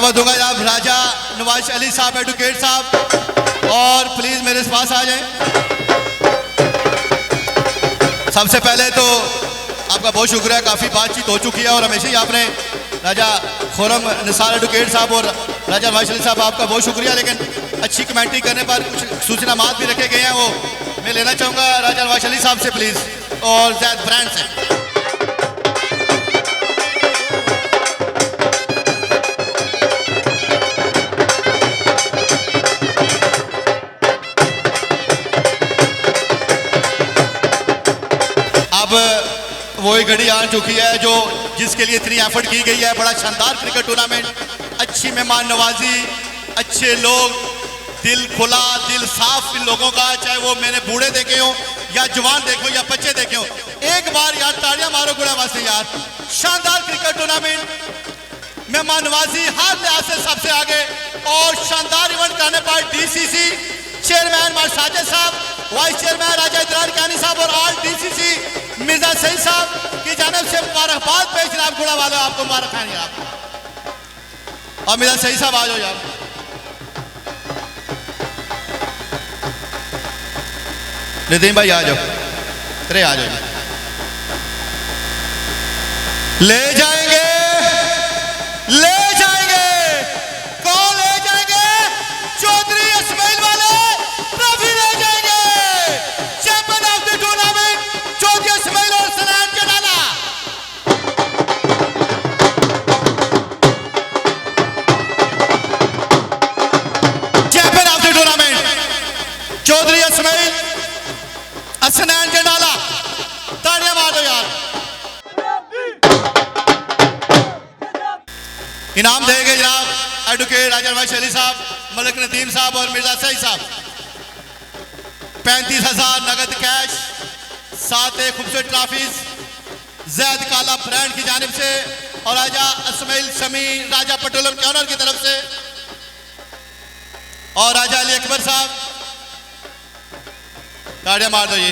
दावत दूंगा जनाब राजा नवाज अली साहब एडवोकेट साहब, और प्लीज मेरे पास आ जाएं। सबसे पहले तो आपका बहुत शुक्रिया, काफ़ी बातचीत हो चुकी है और हमेशा ही आपने राजा खुरम निसार एडवोकेट साहब और राजा नवाज अली साहब आपका बहुत शुक्रिया, लेकिन अच्छी कमेंट्री करने पर कुछ सूचनामात भी रखे गए हैं, वो मैं लेना चाहूँगा राजा नवाज अली साहब से प्लीज़, और जैद ब्रांड से। वही घड़ी आ चुकी है जो जिसके लिए इतनी एफर्ट की गई है। बड़ा शानदार क्रिकेट टूर्नामेंट, अच्छी मेहमान नवाजी, अच्छे लोग, दिल खुला, दिल साफ इन लोगों का, चाहे वो मैंने बूढ़े देखे हो या जवान देखे हो या बच्चे देखे हो। एक बार यार तालियां मारो गुड़ा वास्ते यार। शानदार क्रिकेट टूर्नामेंट, मेहमान नवाजी हर लिहाज से सबसे आगे, और शानदार इवेंट करने पर डीसीसी चेयरमैन मार साजिद साहब, वाइस चेयरमैन राजा इतरार कानी साहब और ऑल डीसीसी मिर्जा सईद साहब की जानब से मुबारकबाद पेश जनाब। गुड़ा वाले आपको मुबारक खाएंगे आप, और मिर्जा सईद साहब आ जाओ यार। नितिन भाई आ जाओ, अरे आ जाओ। ले जाएंगे, ले जाएंगे, कौन ले जाएंगे? चौधरी इस्माइल वाले ट्रॉफी ले जाएंगे। Champion of the tournament Chaudhary Ismail और सनान के डाला। Champion of the tournament Chaudhary Ismail Asnan के डाला। तालियां मार दो यार। इनाम देंगे जनाब एडवोकेट राजा नवाज अली साहब, मलिक नदीम साहब और मिर्जा सईद साहब। 35,000 नगद कैश, 7 खूबसूरत ट्रॉफीज जैद काला ब्रांड की जानिब से, और राजा इस्माइल शमी राजा पेट्रोलियम के ऑनर की तरफ से, और राजा अली अकबर साहब। तालियां मार दो ये।